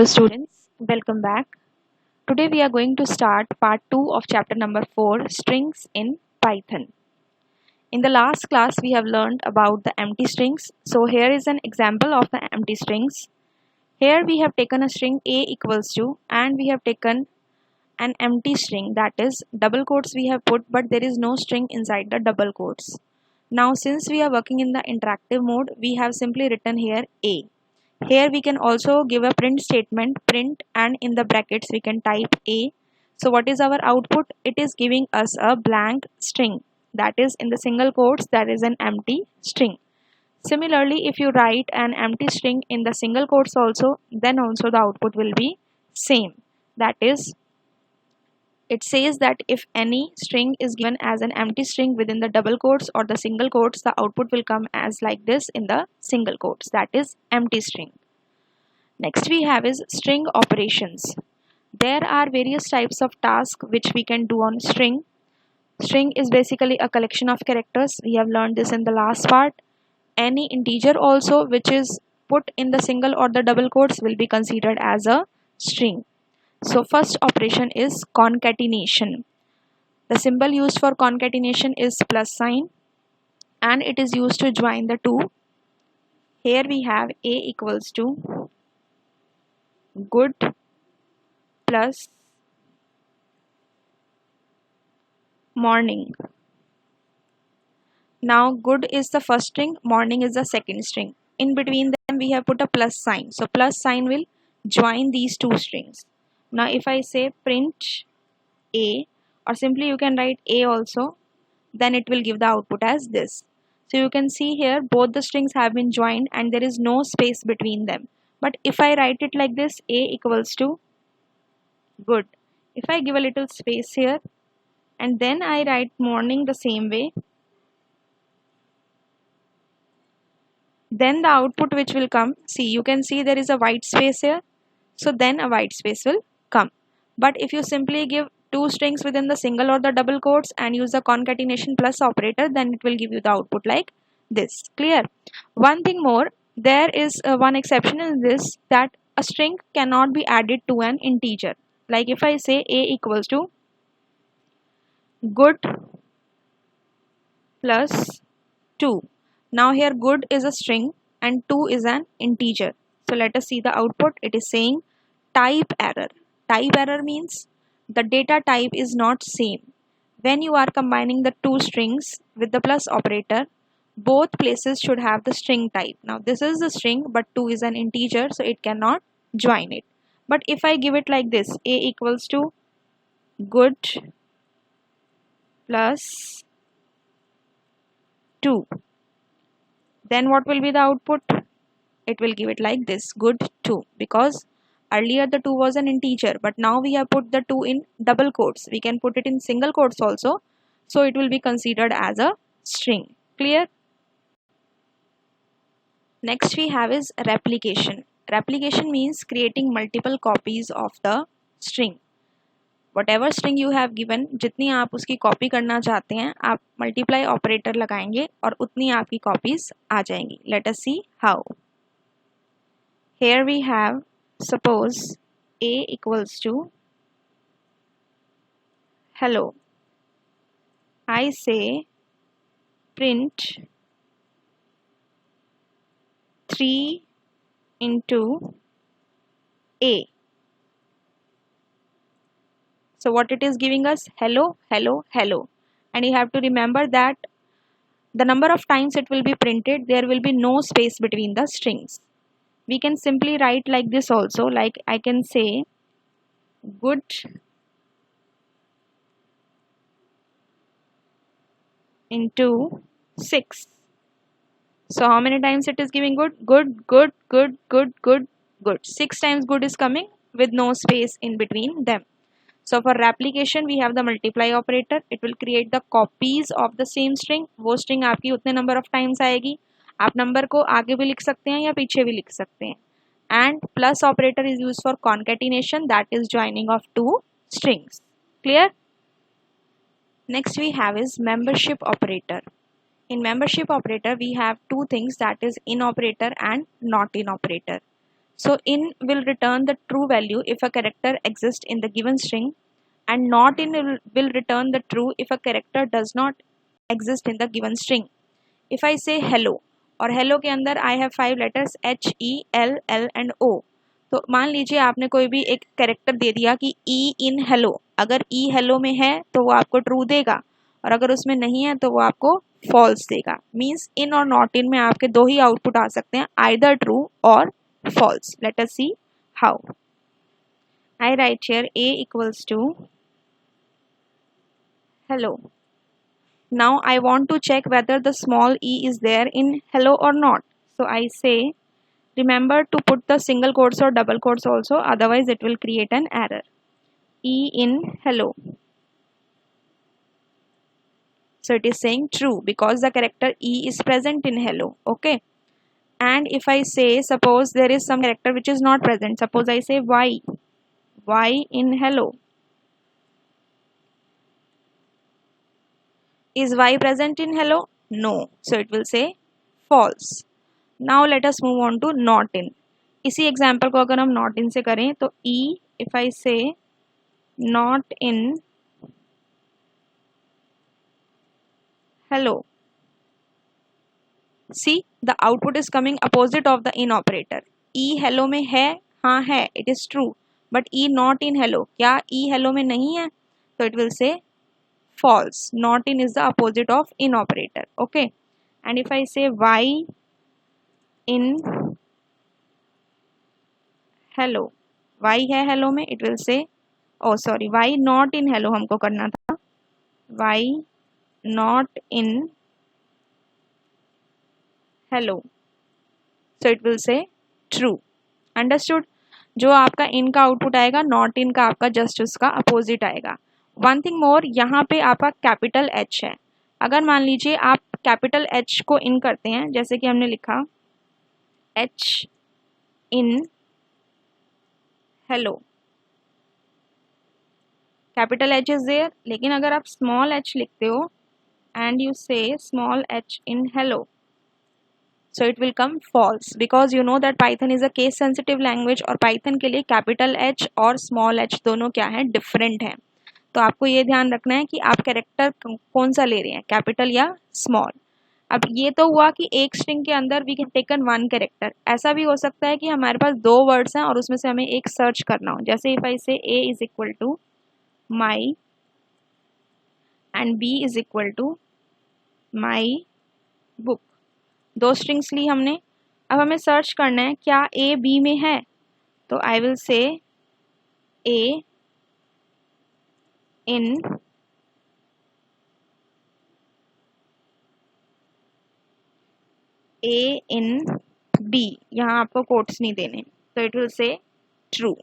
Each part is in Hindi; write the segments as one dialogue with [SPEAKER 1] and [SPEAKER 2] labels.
[SPEAKER 1] Hello students, welcome back. Today we are going to start part 2 of chapter number 4, strings in Python. In the last class we have learned about the empty strings. So here is an example of the empty strings. Here we have taken a string a equals to and we have taken an empty string, that is double quotes we have put, but there is no string inside the double quotes. Now since we are working in the interactive mode, we have simply written here a. Here we can also give a print statement, print, and in the brackets we can type a. So what is our output? It is giving us a blank string, that is in the single quotes, that is an empty string. Similarly, if you write an empty string in the single quotes also, then also the output will be same. That is, it says that if any string is given as an empty string within the double quotes or the single quotes, the output will come as like this in the single quotes, that is empty string. Next we have is string operations. There are various types of tasks which we can do on string. String is basically a collection of characters. We have learned this in the last part. Any integer also which is put in the single or the double quotes will be considered as a string. So first operation is concatenation. The symbol used for concatenation is plus sign and it is used to join the two. Here we have a equals to good plus morning. Now good is the first string, morning is the second string. In between them we have put a plus sign. So plus sign will join these two strings. Now if I say print a, or simply you can write a also, then it will give the output as this. So you can see here both the strings have been joined and there is no space between them. But if I write it like this, a equals to good. If I give a little space here and then I write morning the same way, then the output which will come, see, you can see there is a white space here, so then a white space will come. But if you simply give two strings within the single or the double quotes and use the concatenation plus operator, then it will give you the output like this. Clear? One thing more, there is one exception in this, that a string cannot be added to an integer. Like if I say a equals to good plus 2. Now here good is a string and 2 is an integer. So let us see the output. It is saying type error. Type error means the data type is not same. When you are combining the two strings with the plus operator, both places should have the string type. Now this is the string but 2 is an integer, so it cannot join it. But if I give it like this, a equals to good plus 2, then what will be the output? It will give it like this, good 2, because earlier the 2 was an integer, but now we have put the 2 in double quotes. We can put it in single quotes also, so it will be considered as a string. Clear? Next we have is replication. Replication means creating multiple copies of the string. Whatever string you have given, जितनी आप उसकी कॉपी करना चाहते हैं, आप मल्टीप्लाई ऑपरेटर लगाएंगे और उतनी आपकी कॉपीज आ जाएंगी. Let us see how. Here we have, suppose a equals to hello. I say print 3 into a. So what it is giving us? Hello, hello, hello. And you have to remember that the number of times it will be printed, there will be no space between the strings. We can simply write like this also, like I can say good into 6. So how many times it is giving good? Good, good, good, good, good, good. 6 times good is coming with no space in between them. So for replication we have the multiply operator. It will create the copies of the same string. वो string आपकी उतने number of times आएगी. आप number को आगे भी लिख सकते हैं या पीछे भी लिख सकते हैं. And plus operator is used for concatenation, that is joining of two strings. Clear? Next we have is membership operator. In membership operator we have two things, that is in operator and not in operator. So in will return the true value if a character exists in the given string, and not in will return the true if a character does not exist in the given string. If I say hello, और hello के अंदर I have 5 letters H E L L and O, तो मान लीजिए आपने कोई भी एक कैरेक्टर दे दिया कि E in hello, अगर E hello में है तो वो आपको true देगा, और अगर उसमें नहीं है तो वो आपको false देगा. मीन्स in और not in में आपके दो ही आउटपुट आ सकते हैं, either true और false. Let us see how. I write here A equals to hello. Now I want to check whether the small e is there in hello or not. So I say, remember to put the single quotes or double quotes also, otherwise it will create an error. E in hello. So it is saying true because the character e is present in hello. Okay. And if I say, suppose there is some character which is not present. Suppose I say y in hello. Is y present in hello? No. So it will say false. Now let us move on to not in. इसी एग्जाम्पल को अगर हम not in से करें तो e, if I say not in hello, see the output is coming opposite of the in operator. e hello में है, हाँ है, it is true, but e not in hello, क्या e hello में नहीं है, तो it will say false. Not in is the opposite of in operator. Okay. And if I say y in hello, y है hello में, it will say, oh sorry, y not in hello हमको करना था, y not in hello, so it will say true. Understood? जो आपका in का आउटपुट आएगा, not in का आपका जस्ट उसका अपोजिट आएगा. वन थिंग मोर, यहाँ पे आपका कैपिटल H है. अगर मान लीजिए आप कैपिटल H को इन करते हैं, जैसे कि हमने लिखा H in hello, capital H is there, लेकिन अगर आप स्मॉल h लिखते हो and you say small h in hello, so it will come false because you know that Python is a case sensitive language और Python के लिए कैपिटल H और स्मॉल h दोनों क्या है, डिफरेंट है. तो आपको ये ध्यान रखना है कि आप कैरेक्टर कौन सा ले रहे हैं, कैपिटल या स्मॉल. अब ये तो हुआ कि एक स्ट्रिंग के अंदर we can taken one character. ऐसा भी हो सकता है कि हमारे पास दो वर्ड्स हैं और उसमें से हमें एक सर्च करना हो. जैसे if I say A is equal to my and B is equal to my book, दो स्ट्रिंग्स ली हमने. अब हमें सर्च करना है क्या ए बी में है, तो I will say A in A in B, यहाँ आपको कोट्स नहीं देने, तो it will say true.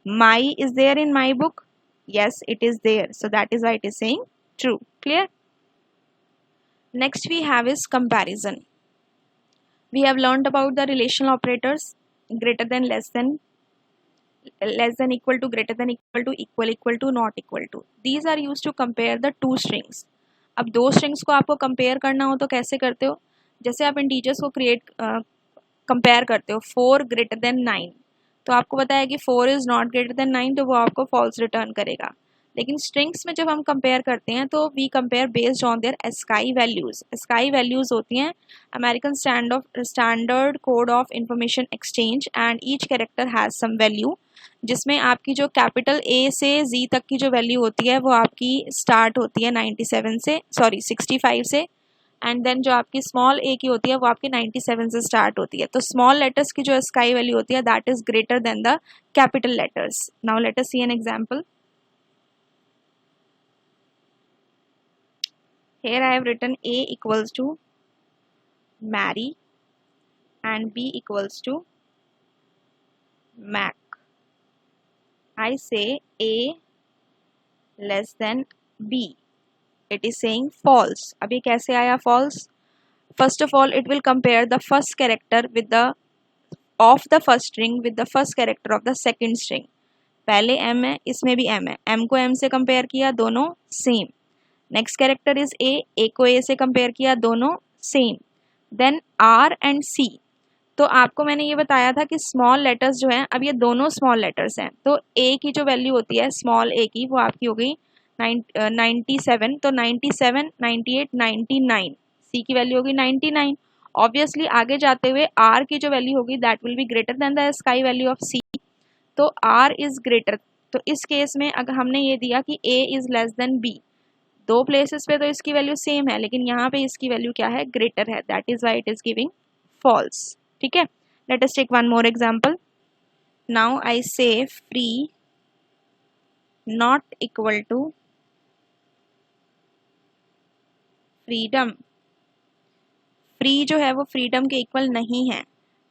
[SPEAKER 1] My is there in my book? Yes, it is there. So that is why it is saying true. Clear? Next we have is comparison. We have learned about the relational operators, greater than, less than equal to, greater than equal to, not equal to. These are used to compare the two strings. अब दो स्ट्रिंग्स को आपको कंपेयर करना हो तो कैसे करते हो, जैसे आप इंटीजर्स को कंपेयर करते हो 4 ग्रेटर देन 9, तो आपको पता है कि 4 इज़ नॉट ग्रेटर देन 9, तो वो आपको फॉल्स रिटर्न करेगा. लेकिन स्ट्रिंग्स में जब हम कंपेयर करते हैं तो we compare based on their ASCII values. ASCII values होती हैं American standard code of information exchange, and each character has some value, जिसमें आपकी जो कैपिटल ए से जी तक की जो वैल्यू होती है वो आपकी स्टार्ट होती है 65 से, एंड देन जो आपकी स्मॉल ए की होती है वो आपकी 97 से स्टार्ट होती है. तो स्मॉल लेटर्स की जो स्काई वैल्यू होती है that is greater than the capital letters. Now let us see an example. Here I have written A equals to Mary and B equals to Mac. I say A less than B. It is saying false. अब ये कैसे आया false? First of all, it will compare the first character with the of the first string with the first character of the second string. पहले M है, इसमें भी M है, M को M से कंपेयर किया, दोनों same. Next character is a को ए से कंपेयर किया, दोनों सेम. देन आर एंड सी, तो आपको मैंने ये बताया था कि स्मॉल लेटर्स जो हैं, अब ये दोनों स्मॉल लेटर्स हैं, तो ए की जो वैल्यू होती है स्मॉल ए की, वो आपकी हो गई 97, तो 97, 98, 99, सी की वैल्यू होगी 99। ऑब्वियसली आगे जाते हुए आर की जो वैल्यू होगी that will be greater than the ASCII value of C, तो आर इज ग्रेटर। तो इस केस में अगर हमने ये दिया कि ए इज लेस देन बी, दो प्लेसेस पे तो इसकी वैल्यू सेम है, लेकिन यहाँ पे इसकी वैल्यू क्या है, ग्रेटर है, that is why it is giving false. ठीक है, let us take one more example. Now I say free not equal to freedom. Free जो है वो फ्रीडम के इक्वल नहीं है।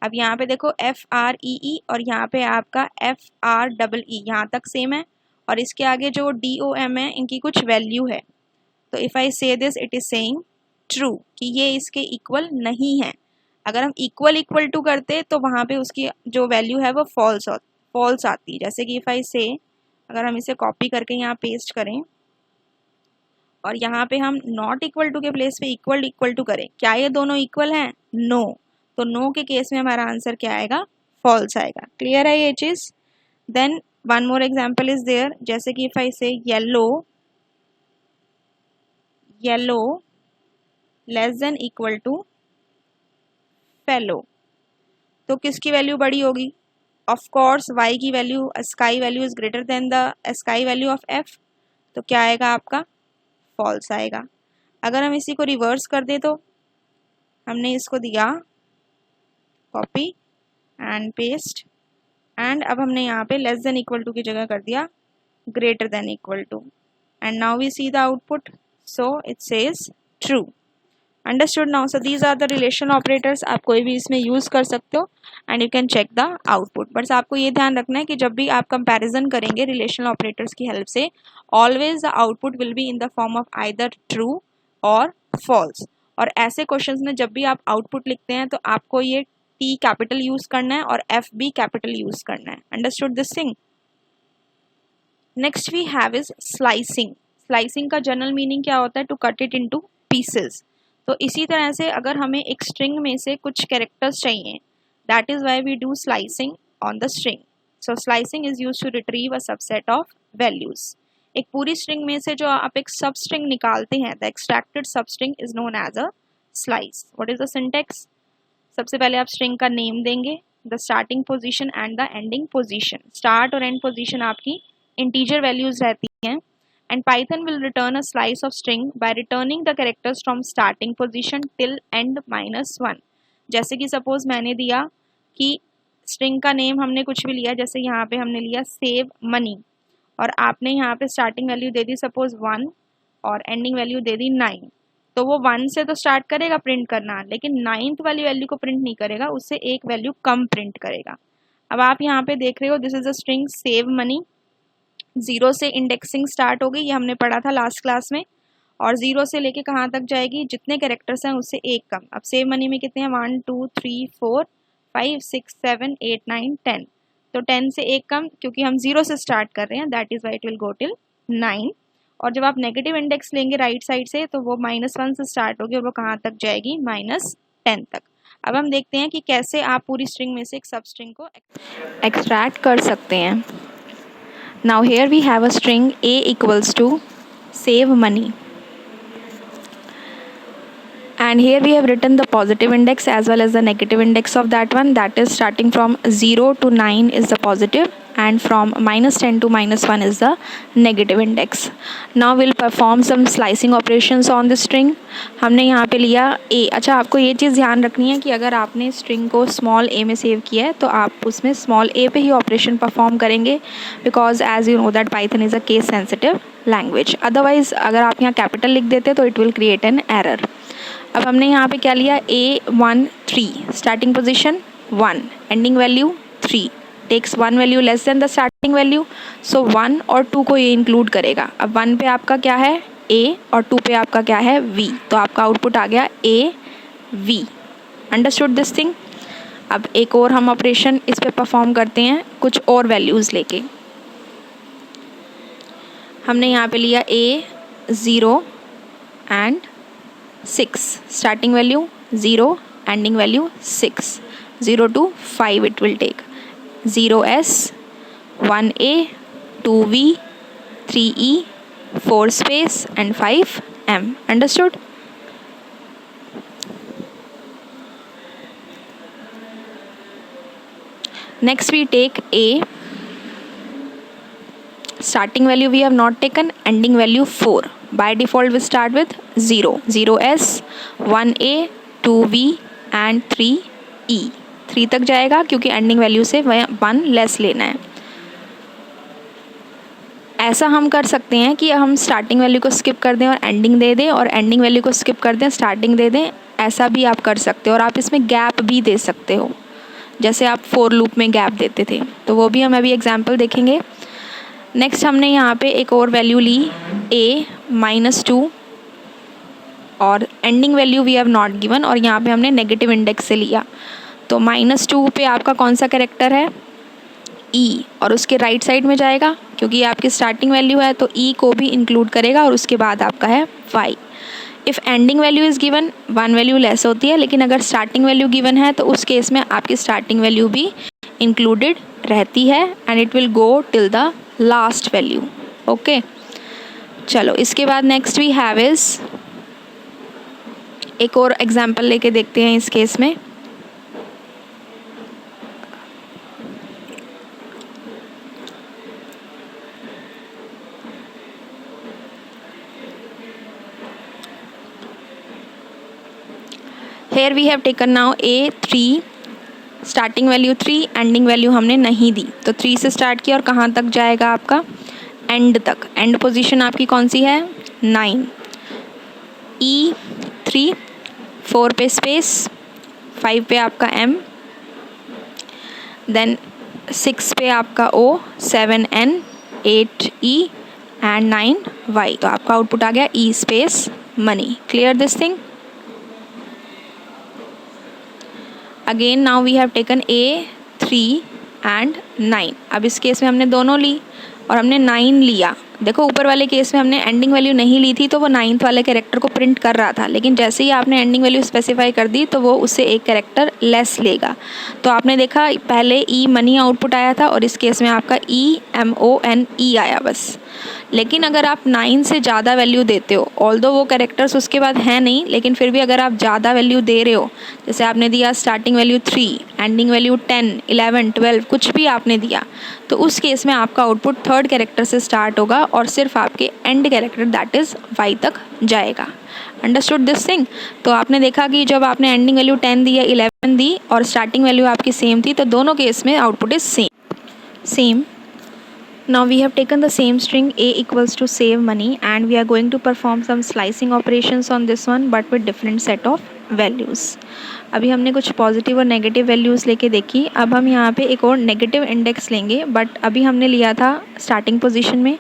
[SPEAKER 1] अब यहाँ पे देखो FREE और यहाँ पे आपका FREE, यहाँ तक सेम है, और इसके आगे जो DOM है इनकी कुछ वैल्यू है। तो इफ़ आई से this it is saying true कि ये इसके इक्वल नहीं है। अगर हम इक्वल इक्वल टू करते तो वहाँ पे उसकी जो वैल्यू है वो फॉल्स आती। जैसे कि इफ़ आई से, अगर हम इसे कॉपी करके यहाँ पेस्ट करें और यहाँ पे हम नॉट इक्वल टू के प्लेस पे इक्वल इक्वल टू करें, क्या ये दोनों इक्वल हैं? नो। तो नो के केस में हमारा आंसर क्या आएगा? फॉल्स आएगा। क्लियर है ये चीज़? Then one more example is there, जैसे कि if I say yellow less than equal to fellow, तो किसकी वैल्यू बड़ी होगी? ऑफ कोर्स वाई की वैल्यू, ASCII value is greater than the ASCII value of F, तो क्या आएगा आपका? फॉल्स आएगा। अगर हम इसी को रिवर्स कर दें, तो हमने इसको दिया कॉपी एंड पेस्ट, एंड अब हमने यहाँ पे लेस देन इक्वल टू की जगह कर दिया greater than equal to, and now we see the output, so it says true. Understood now? So these are the relation operators, आप कोई भी इसमें यूज़ कर सकते हो and you can check the output. But आपको ये ध्यान रखना है कि जब भी आप कंपैरिजन करेंगे रिलेशनल ऑपरेटर्स की हेल्प से, always the output will be in the form of either true और फॉल्स। और ऐसे क्वेश्चंस में जब भी आप आउटपुट लिखते हैं तो आपको ये टी कैपिटल यूज़ करना है और एफ भी कैपिटल यूज़ करना है। Understood this thing? Next we have is slicing. Slicing का जनरल मीनिंग क्या होता है? To cut it into pieces. तो इसी तरह से अगर हमें एक स्ट्रिंग में से कुछ कैरेक्टर्स चाहिए, that is why we do slicing on the string. So slicing is used to retrieve a subset of values. एक पूरी स्ट्रिंग में से जो आप एक सब स्ट्रिंग निकालते हैं, the extracted substring is known as a slice. What is the syntax? सबसे पहले आप स्ट्रिंग का नेम देंगे, the starting position and the ending position. Start और एंड पोजीशन आपकी इंटीजर वैल्यूज रहती हैं, and Python will return a slice of string by returning the characters from starting position till end -1। जैसे कि सपोज मैंने दिया कि स्ट्रिंग का नेम हमने कुछ भी लिया, जैसे यहाँ पे हमने लिया सेव मनी, और आपने यहाँ पे स्टार्टिंग वैल्यू दे दी सपोज 1 और एंडिंग वैल्यू दे दी 9, तो वो 1 से तो स्टार्ट करेगा प्रिंट करना, लेकिन 9th वाली वैल्यू को प्रिंट नहीं करेगा, उससे एक वैल्यू कम प्रिंट करेगा। अब आप यहाँ पे देख रहे हो this is a string save money, 0 से इंडेक्सिंग स्टार्ट होगी, ये हमने पढ़ा था लास्ट क्लास में, और 0 से लेके कहाँ तक जाएगी? जितने कैरेक्टर्स हैं उससे एक कम। अब सेव मनी में कितने हैं? 1 2 3 4 5 6 7 8 9 10, तो 10 से एक कम, क्योंकि हम 0 से स्टार्ट कर रहे हैं, that is why it will go till 9। और जब आप नेगेटिव इंडेक्स लेंगे राइट साइड से, तो वो -1 से स्टार्ट होगी और वो कहाँ तक जाएगी? -10 तक। अब हम देखते हैं कि कैसे आप पूरी स्ट्रिंग में से एक सब स्ट्रिंग को एक्सट्रैक्ट कर सकते हैं। Now here we have a string a equals to save money, and here we have written the positive index as well as the negative index of that one, that is starting from 0 to 9 is the positive and from -10 to -1 is the negative index. Now we'll perform some slicing operations on the string. हमने यहाँ पे लिया a। अच्छा, आपको ये चीज़ ध्यान रखनी है कि अगर आपने स्ट्रिंग को स्मॉल a में सेव किया है तो आप उसमें स्मॉल a पे ही ऑपरेशन परफॉर्म करेंगे, because as you know that Python is a case sensitive language. Otherwise अगर आप यहाँ कैपिटल लिख देते तो it will create an error. अब हमने यहाँ पे क्या लिया? A1 3, starting position 1, ending value 3, takes 1 value less than the starting value, so 1 और 2 को ये इंक्लूड करेगा। अब 1 पे आपका क्या है? A, और 2 पे आपका क्या है? V, तो आपका आउटपुट आ गया AV। Understood this thing? अब एक और हम ऑपरेशन इस पे परफॉर्म करते हैं कुछ और वैल्यूज़ लेके। हमने यहाँ पे लिया A0 and 6, starting value 0, ending value 6, 0 to 5 it will take. 0s, 1a, 2v, 3e, 4 space and 5m. Understood? Next we take a. Starting value we have not taken, ending value 4. By default we start with 0. 0s, 1a, 2v and 3e. 3 तक जाएगा क्योंकि एंडिंग वैल्यू से 1 लेस लेना है. ऐसा हम कर सकते हैं कि हम स्टार्टिंग वैल्यू को स्किप कर दें और एंडिंग दे दें, और एंडिंग वैल्यू को स्किप कर दें स्टार्टिंग दे दें. ऐसा भी आप कर सकते हो, और आप इसमें गैप भी दे सकते हो, जैसे आप फॉर लूप में गैप देते थे. तो वो भी हम अभी एग्जाम्पल देखेंगे. नेक्स्ट हमने यहाँ पे एक और वैल्यू ली a -2, और ending value we have not given, और यहाँ पे हमने नेगेटिव इंडेक्स से लिया. तो -2 पे आपका कौन सा कैरेक्टर है? e, और उसके राइट साइड में जाएगा क्योंकि ये आपकी स्टार्टिंग वैल्यू है, तो e को भी इंक्लूड करेगा, और उसके बाद आपका है y. If ending value is given, 1 value less होती है, लेकिन अगर स्टार्टिंग वैल्यू गिवन है तो उस केस में आपकी स्टार्टिंग वैल्यू भी इंक्लूडेड रहती है, and it will go till the last value. Okay, चलो इसके बाद नेक्स्ट वी हैव इज एक और एग्जांपल लेके देखते हैं इस केस में. Here we have taken now a3, starting value 3, ending value हमने नहीं दी, तो 3 से स्टार्ट किया और कहाँ तक जाएगा आपका? एंड तक. एंड पोजीशन आपकी कौन सी है? 9. e3, 4 पे स्पेस, 5 पे आपका m, देन 6 पे आपका o, 7n, 8e and 9y. तो आपका आउटपुट आ गया e space money. Clear this thing? Again now we have taken a3 and 9. अब इस केस में हमने दोनों ली और हमने 9 लिया. देखो ऊपर वाले केस में हमने एंडिंग वैल्यू नहीं ली थी, तो वो 9th वाले कैरेक्टर को प्रिंट कर रहा था, लेकिन जैसे ही आपने एंडिंग वैल्यू स्पेसिफाई कर दी तो वो उससे एक कैरेक्टर लेस लेगा. तो आपने देखा पहले ई मनी आउटपुट आया था, और इस केस में आपका EMONE आया बस. लेकिन अगर आप 9 से ज़्यादा वैल्यू देते हो, ऑल्दो वो कैरेक्टर्स उसके बाद हैं नहीं, लेकिन फिर भी अगर आप ज़्यादा वैल्यू दे रहे हो, जैसे आपने दिया स्टार्टिंग वैल्यू 3, एंडिंग वैल्यू 10, 11, 12, कुछ भी आपने दिया, तो उस केस में आपका आउटपुट थर्ड कैरेक्टर से स्टार्ट होगा और सिर्फ आपके and character that is y तक जाएगा. Understood this thing? तो आपने देखा कि जब आपने एंडिंग वैल्यू 10 दी या 11 दी और स्टार्टिंग वैल्यू आपकी सेम थी, तो दोनों केस में output is same. Now we have taken the same string a equals to save money, and we are going to perform some slicing operations on this one, but with different set of values. अभी हमने कुछ पॉजिटिव और नेगेटिव वैल्यूज़ लेके देखी. अब हम यहाँ पे एक और नेगेटिव इंडेक्स लेंगे, बट अभी हमने लिया था स्टार्टिंग पोजीशन में.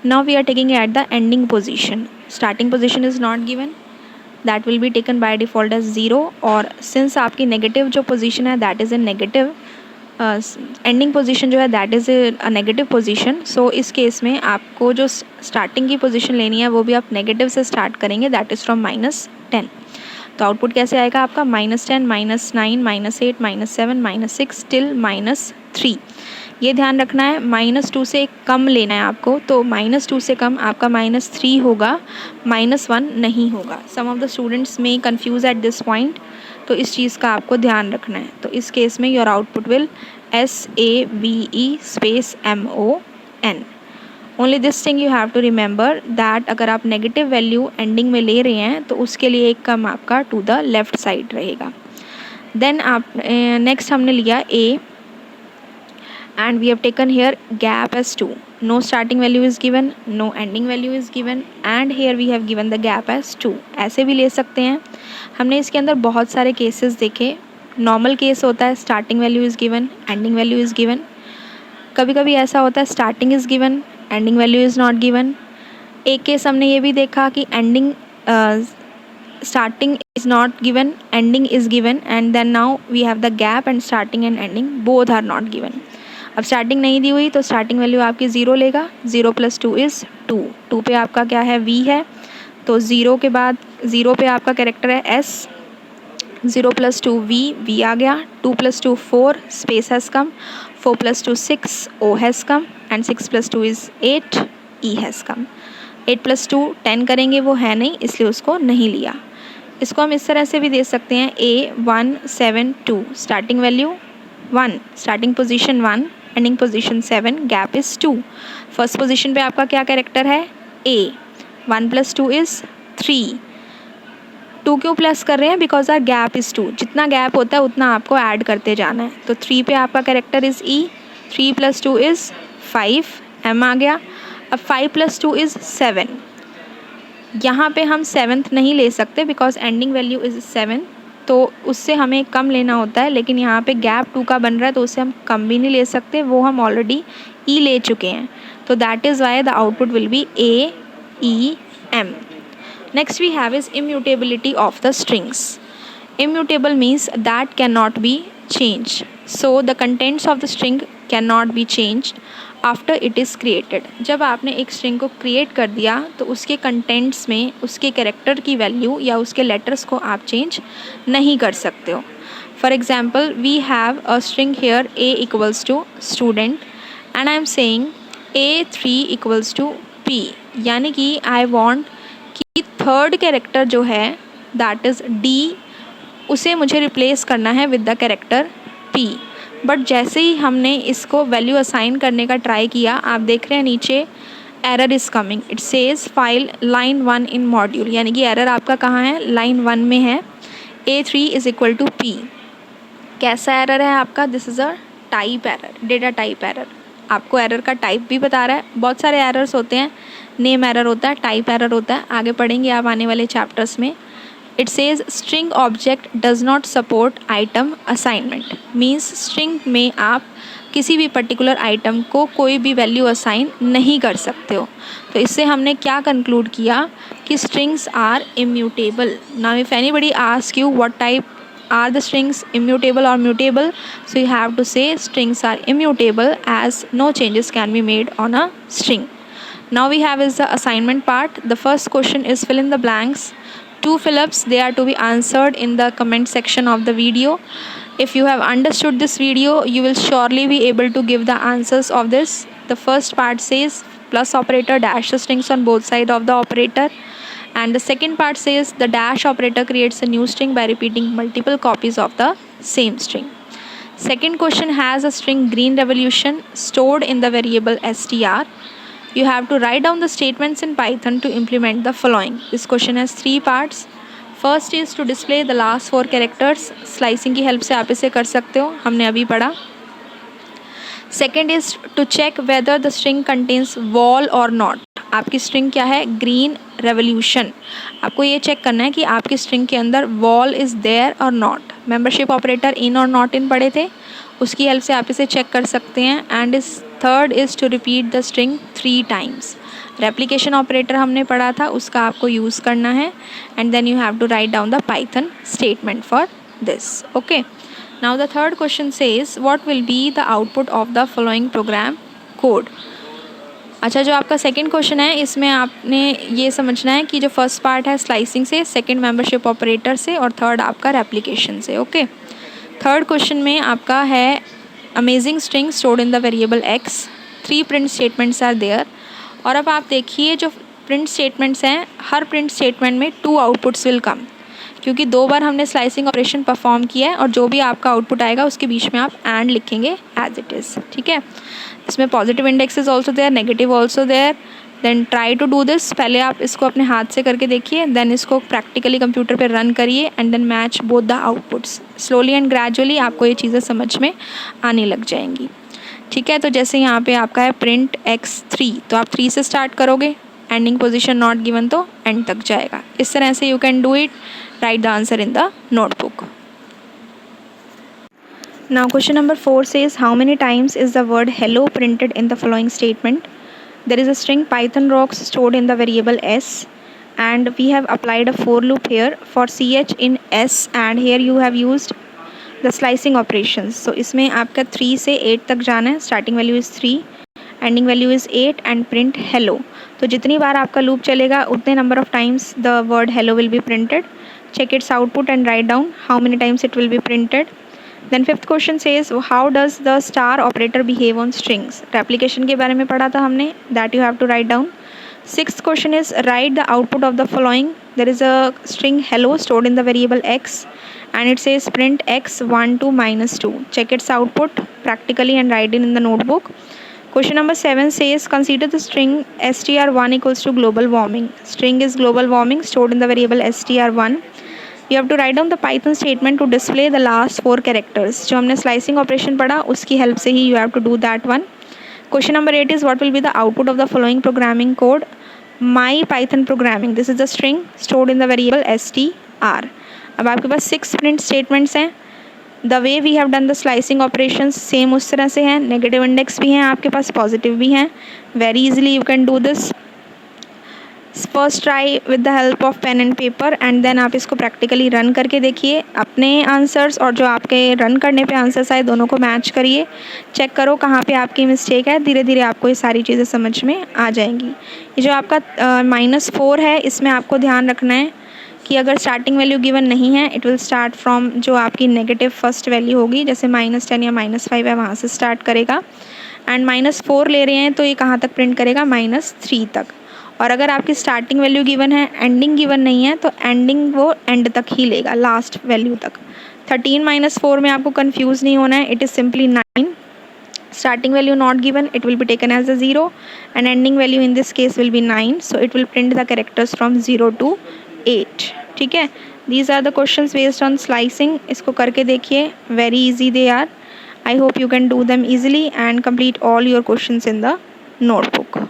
[SPEAKER 1] Now we are taking at the ending position. Starting position is not given, that will be taken by default as 0, और सिंस आपकी नेगेटिव जो पोजीशन है that is in negative, ending position जो है that is a negative position. So इस केस में आपको जो स्टार्टिंग की पोजीशन लेनी है वो भी आप नेगेटिव से स्टार्ट करेंगे, दैट इज़ फ्रॉम -10. तो आउटपुट कैसे आएगा आपका? -10, -9, -8, -7, -6 टिल -3. ये ध्यान रखना है, -2 से कम लेना है आपको, तो -2 से कम आपका -3 होगा, -1 नहीं होगा. सम ऑफ द स्टूडेंट्स में कन्फ्यूज एट दिस पॉइंट, तो इस चीज़ का आपको ध्यान रखना है. तो इस केस में your output will SAVE space MON. Only this thing you have to remember that अगर आप नेगेटिव वैल्यू एंडिंग में ले रहे हैं तो उसके लिए एक कम आपका टू द लेफ्ट साइड रहेगा. देन आप नेक्स्ट हमने लिया A, and we have taken here gap as 2. No starting value is given, no ending value is given, and here we have given the gap as 2. ऐसे भी ले सकते हैं. हमने इसके अंदर बहुत सारे केसेस देखे. नॉर्मल केस होता है starting value is given, ending value is given. कभी कभी ऐसा होता है starting is given, ending value is not given. एक केस हमने ये भी देखा कि ending starting is not given, ending is given, and then now we have the gap and starting and ending both are not given. अब स्टार्टिंग नहीं दी हुई तो स्टार्टिंग वैल्यू आपकी 0 लेगा. 0 + 2 इज़ 2. 2 पे आपका क्या है? V है. तो 0 के बाद 0 पे आपका कैरेक्टर है S, 0 + 2 V आ गया, 2 + 2 4 space has come, 4 + 2 6 O has come and 6 + 2 is 8 E has come. 8 + 2 10 करेंगे, वो है नहीं इसलिए उसको नहीं लिया. इसको हम इस तरह से भी दे सकते हैं A 1 7 2 starting value 1, starting position 1, ending position 7, gap is 2. First position पे आपका क्या कैरेक्टर है A. 1 + 2 इज़ 3. 2 क्यों प्लस कर रहे हैं? Because our gap is 2. जितना गैप होता है उतना आपको ऐड करते जाना है. तो 3 पे आपका character is E. 3 + 2 is 5, M आ गया. अब 5 + 2 इज़ 7. यहाँ पे हम 7th नहीं ले सकते बिकॉज एंडिंग वैल्यू इज़ 7, तो उससे हमें कम लेना होता है. लेकिन यहाँ पे गैप 2 का बन रहा है तो उससे हम कम भी नहीं ले सकते, वो हम ऑलरेडी E ले चुके हैं. तो that is why the output will be A E M. Next we have is immutability of the strings. Immutable means that cannot be changed. So the contents of the string cannot be changed after it is created. जब आपने एक string को create कर दिया तो उसके contents में उसके character की value या उसके letters को आप change नहीं कर सकते हो. For example, we have a string here A equals to student and I am saying A3 equals to P. यानी कि I want कि थर्ड कैरेक्टर जो है दैट इज़ D, उसे मुझे रिप्लेस करना है with the character P. But जैसे ही हमने इसको वैल्यू असाइन करने का ट्राई किया, आप देख रहे हैं नीचे error is coming. It says file line 1 in module, यानी कि एरर आपका कहाँ है? लाइन 1 में है. A3 is equal to P. कैसा एरर है आपका? This is a type error, data type error. आपको एरर का टाइप भी बता रहा है. बहुत सारे एरर्स होते हैं, नेम एरर होता है, टाइप एरर होता है, आगे पढ़ेंगे आप आने वाले चैप्टर्स में. It says string object does not support item assignment. Means string में आप किसी भी पर्टिकुलर आइटम को कोई भी वैल्यू असाइन नहीं कर सकते हो. तो इससे हमने क्या कंक्लूड किया कि strings are immutable. Now if anybody ask you what type are the strings, immutable or mutable, so you have to say strings are immutable as no changes can be made on a string. Now we have is the assignment part. The first question is fill in the blanks. 2 fill-ups, they are to be answered in the comment section of the video. If you have understood this video, you will surely be able to give the answers of this. The first part says plus operator dash the strings on both sides of the operator. And the second part says the dash operator creates a new string by repeating multiple copies of the same string. Second question has a string green revolution stored in the variable str. You have to write down the statements in Python to implement the following. This question has 3 parts. First is to display the last 4 characters. Slicing की help से आप इसे कर सकते हो, हमने अभी पढ़ा. Second is to check whether the string contains wall or not. आपकी स्ट्रिंग क्या है? Green revolution. आपको ये चेक करना है कि आपकी स्ट्रिंग के अंदर वॉल इज़ देयर और नॉट. मेंबरशिप ऑपरेटर इन और नॉट इन पढ़े थे, उसकी हेल्प से आप इसे चेक कर सकते हैं. एंड इस third is to repeat the string 3 times. Replication operator हमने पढ़ा था, उसका आपको यूज़ करना है. And then you have to write down the Python statement for this. Okay, now the third question says what will be the output of the following program code. अच्छा, जो आपका सेकंड क्वेश्चन है इसमें आपने ये समझना है कि जो फर्स्ट पार्ट है स्लाइसिंग से, सेकंड मेंबरशिप ऑपरेटर से और थर्ड आपका रेप्लिकेशन से. ओके, थर्ड क्वेश्चन में आपका है amazing string stored in the variable x. 3 print statements are there. और अब आप देखिए जो प्रिंट स्टेटमेंट्स हैं, हर प्रिंट स्टेटमेंट में 2 आउटपुट्स विल कम, क्योंकि 2 बार हमने स्लाइसिंग ऑपरेशन परफॉर्म किया है. और जो भी आपका आउटपुट आएगा उसके बीच में आप एंड लिखेंगे एज इट इज़. ठीक है, इसमें positive index is also there, negative also there. Then try to do this. पहले आप इसको अपने हाथ से करके देखिए, देन इसको प्रैक्टिकली कंप्यूटर पे रन करिए and then match both the outputs. Slowly and gradually आपको ये चीज़ें समझ में आने लग जाएंगी. ठीक है, तो जैसे यहाँ पे आपका है प्रिंट x3, तो आप 3 से स्टार्ट करोगे, एंडिंग पोजिशन नॉट गिवन तो एंड तक जाएगा. इस तरह से you can do it. Right the answer in the notebook. Now question number 4 says how many times is the word hello printed in the following statement. There is a string Python rocks stored in the variable s and we have applied a for loop here for ch in s and here you have used the slicing operations. So इसमें आपका 3 से 8 तक जाना है. Starting value is 3, ending value is 8 and print hello. तो जितनी बार आपका लूप चलेगा उतने number of times the word hello will be printed. check its output and write down how many times it will be printed. Then fifth question says how does the star operator behave on strings. replication के बारे में पढ़ा था हमने, that you have to write down. Sixth question is write the output of the following. There is a string hello stored in the variable x and it says print x 1 to -2. Check its output practically and write it in the notebook. Question number 7 says consider the string str1 equals to global warming. String is global warming stored in the variable str1. You have to write down the Python statement to display the last 4 characters. जो हमने slicing operation पढ़ा उसकी help से ही you have to do that one. Question number 8 is what will be the output of the following programming code. My Python programming. This is the string stored in the variable str. अब आपके पास 6 print statements हैं. The way we have done the slicing operations same उस तरह से है. Negative index भी हैं आपके पास, positive भी हैं. Very easily you can do this. First try with the help of pen and paper and then आप इसको प्रैक्टिकली रन करके देखिए. अपने आंसर्स और जो आपके रन करने पे आंसर्स आए दोनों को मैच करिए, चेक करो कहाँ पे आपकी मिस्टेक है. धीरे धीरे आपको ये सारी चीज़ें समझ में आ जाएंगी. ये जो आपका -4 है इसमें आपको ध्यान रखना है कि अगर स्टार्टिंग वैल्यू गिवन नहीं है इट विल स्टार्ट फ्रॉम जो आपकी नेगेटिव फर्स्ट वैल्यू होगी, जैसे -10 या -5 है वहाँ से स्टार्ट करेगा. एंड -4 ले रहे हैं तो ये कहाँ तक प्रिंट करेगा, -3 तक. और अगर आपकी स्टार्टिंग वैल्यू गिवन है एंडिंग गिवन नहीं है तो एंडिंग वो एंड तक ही लेगा, लास्ट वैल्यू तक. 13 - 4 में आपको कंफ्यूज नहीं होना है, it is simply 9. starting value not given, it will be taken as a 0 and ending value in this case will be 9, so it will print the characters from 0 to 8. ठीक है, these are the questions based on slicing. इसको करके देखिए, very easy they are. I hope you can do them easily and complete all your questions in the notebook.